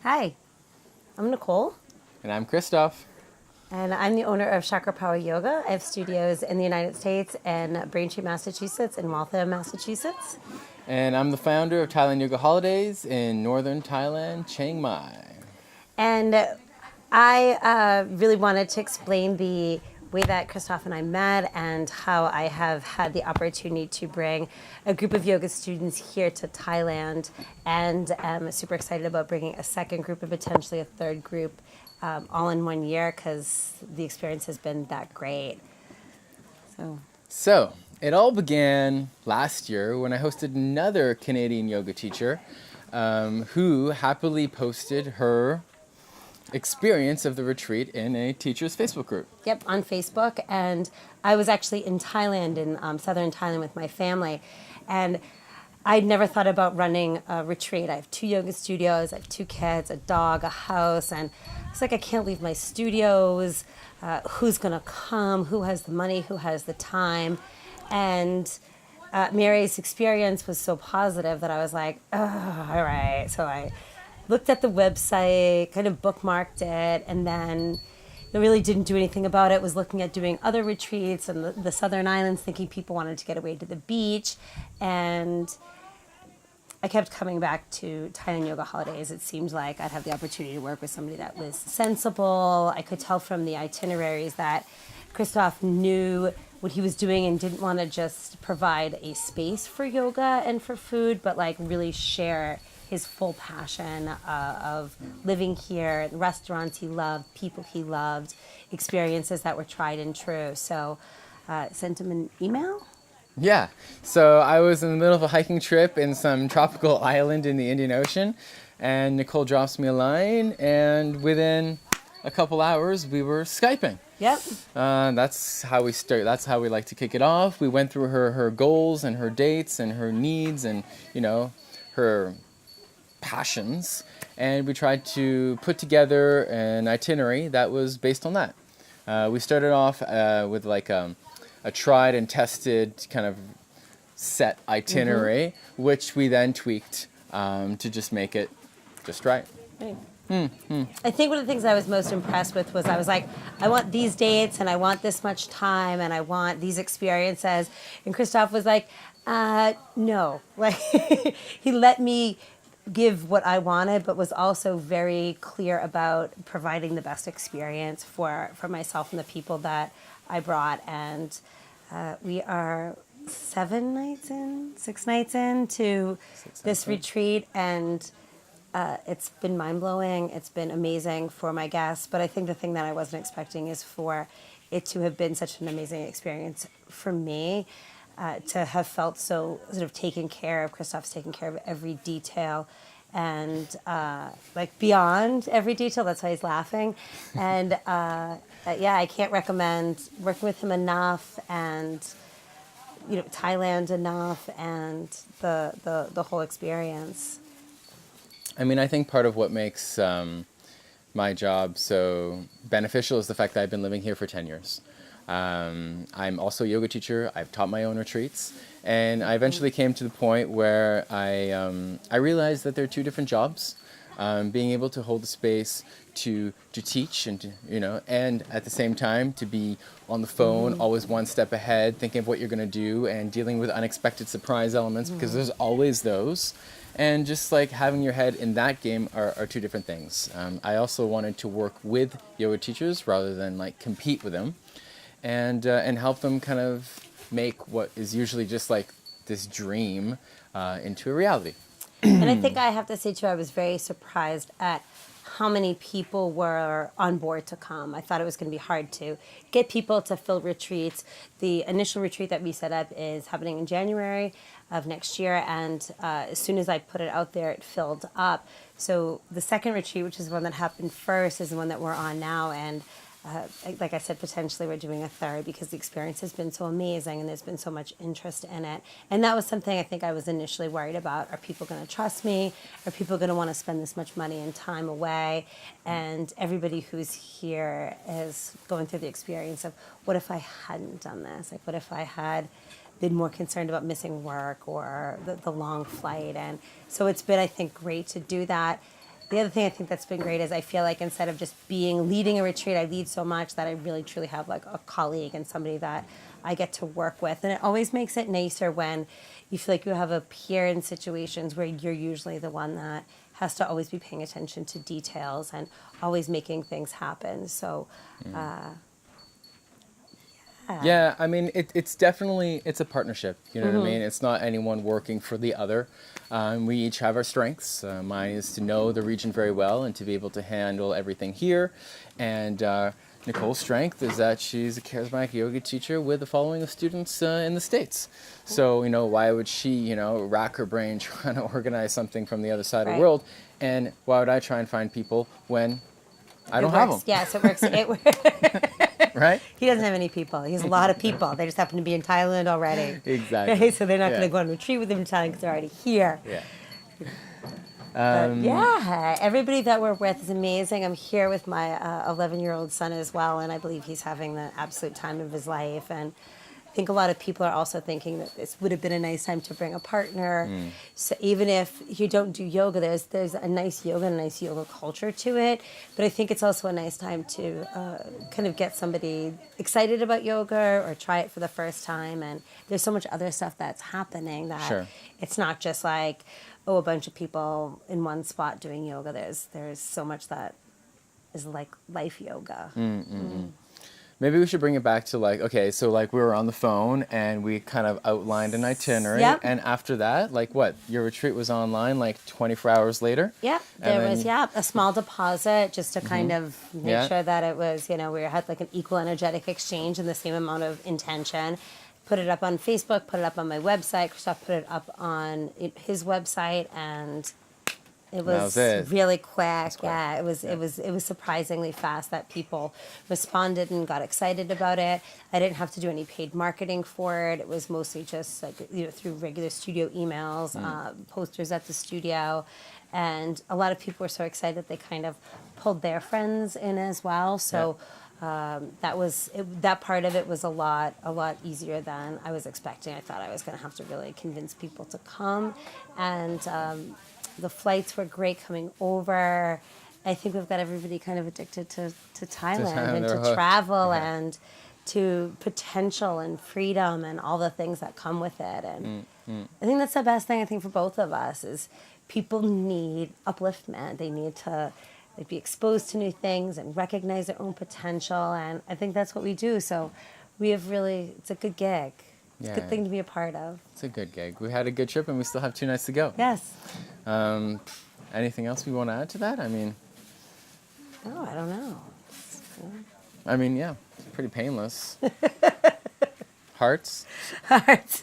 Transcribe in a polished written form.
Hi, I'm Nicole, And I'm Christophe. and I'm the owner of Chakra Power Yoga. I have studios in the United States and Braintree, Massachusetts, and Waltham, Massachusetts. And I'm the founder of Thailand Yoga Holidays in northern Thailand, Chiang Mai. And I really wanted to explain the way that Christophe and I met and how I have had the opportunity to bring a group of yoga students here to Thailand, and I'm super excited about bringing a second group and potentially a third group all in 1 year because the experience has been that great. So, it all began last year when I hosted another Canadian yoga teacher who happily posted her experience of the retreat in a teacher's Facebook group. Yep, on Facebook. And I was actually in Thailand, in southern Thailand with my family. And I'd never thought about running a retreat. I have 2 yoga studios, I have 2 kids, a dog, a house. And it's like, I can't leave my studios. Who's going to come? Who has the money? Who has the time? And Mary's experience was so positive that I was like, oh, all right. So I looked at the website, kind of bookmarked it, and then I really didn't do anything about it. Was looking at doing other retreats in the Southern Islands, thinking people wanted to get away to the beach. And I kept coming back to Thailand Yoga Holidays. It seemed like I'd have the opportunity to work with somebody that was sensible. I could tell from the itineraries that Christophe knew what he was doing and didn't want to just provide a space for yoga and for food, but like really share his full passion of living here, restaurants he loved, people he loved, experiences that were tried and true. So sent him an email. Yeah, so I was in the middle of a hiking trip in some tropical island in the Indian Ocean, and Nicole drops me a line, and within a couple hours we were Skyping. Yep. That's how we start. That's how we like to kick it off. We went through her goals and her dates and her needs and, her passions, and we tried to put together an itinerary that was based on that. We started off with like a tried and tested kind of set itinerary, which we then tweaked to just make it just right. Right. I think one of the things I was most impressed with was I was like, I want these dates and I want this much time and I want these experiences. And Christophe was like, no. Like he let me give what I wanted, but was also very clear about providing the best experience for myself and the people that I brought. And we are 6 nights in to this retreat, and it's been mind-blowing. It's been amazing for my guests, but I think the thing that I wasn't expecting is for it to have been such an amazing experience for me, to have felt so sort of taken care of. Christophe's taken care of every detail, and like beyond every detail. That's why he's laughing. And yeah, I can't recommend working with him enough, and Thailand enough, and the whole experience. I mean, I think part of what makes my job so beneficial is the fact that I've been living here for 10 years. I'm also a yoga teacher. I've taught my own retreats. And I eventually came to the point where I realized that there are 2 different jobs. Being able to hold the space to teach and and at the same time to be on the phone, always one step ahead, thinking of what you're going to do and dealing with unexpected surprise elements, because there's always those. And just like having your head in that game are 2 different things. I also wanted to work with yoga teachers rather than like compete with them, and help them kind of make what is usually just like this dream into a reality. And I think I have to say too, I was very surprised at how many people were on board to come. I thought it was going to be hard to get people to fill retreats. The initial retreat that we set up is happening in January of next year, and as soon as I put it out there, it filled up. So the second retreat, which is the one that happened first, is the one that we're on now, and like I said, potentially we're doing a third because the experience has been so amazing and there's been so much interest in it. And that was something I think I was initially worried about. Are people going to trust me? Are people going to want to spend this much money and time away? And everybody who's here is going through the experience of, what if I hadn't done this? Like, what if I had been more concerned about missing work or the long flight? And so it's been, I think, great to do that. the other thing I think that's been great is I feel like instead of just leading a retreat, I lead so much that I really truly have like a colleague and somebody that I get to work with. And it always makes it nicer when you feel like you have a peer in situations where you're usually the one that has to always be paying attention to details and always making things happen. So, yeah, I mean, it's definitely, it's a partnership, you know what I mean? It's not anyone working for the other. We each have our strengths. Mine is to know the region very well and to be able to handle everything here. And Nicole's strength is that she's a charismatic yoga teacher with a following of students in the States. So, you know, why would she, you know, rack her brain trying to organize something from the other side of the world? And why would I try and find people when I don't have them? Yes, it works. Right? He doesn't have any people. He has a lot of people. They just happen to be in Thailand already. Exactly. So they're not going to go on a retreat with him in Thailand because they're already here. Yeah. But yeah, everybody that we're with is amazing. I'm here with my 11-year-old son as well, and I believe he's having the absolute time of his life. And I think a lot of people are also thinking that this would have been a nice time to bring a partner. So even if you don't do yoga, there's a nice yoga and a nice yoga culture to it. But I think it's also a nice time to kind of get somebody excited about yoga or try it for the first time. And there's so much other stuff that's happening that it's not just like, a bunch of people in one spot doing yoga. There's so much that is like life yoga. Maybe we should bring it back to like, okay, so like we were on the phone and we kind of outlined an itinerary. Yep. And after that, like what? Your retreat was online like 24 hours later? Yeah, there was a small deposit just to kind of make sure that it was, you know, we had like an equal energetic exchange and the same amount of intention. Put it up on Facebook, put it up on my website. Christophe put it up on his website, and it was really quick. Yeah, it was surprisingly fast that people responded and got excited about it. I didn't have to do any paid marketing for it. It was mostly just like, you know, through regular studio emails, posters at the studio, and a lot of people were so excited that they kind of pulled their friends in as well. So. That part of it was a lot easier than I was expecting. I thought I was going to have to really convince people to come, and the flights were great coming over. I think we've got everybody kind of addicted to Thailand and to travel and to potential and freedom and all the things that come with it. And I think that's the best thing, I think, for both of us is people need upliftment. They need to be exposed to new things and recognize their own potential. And I think that's what we do. So we have it's a good gig. It's a good thing to be a part of. It's a good gig. We had a good trip and we still have 2 nights to go. Yes. Anything else we want to add to that? I mean... No, I don't know. I mean, yeah, it's pretty painless. Hearts? Hearts.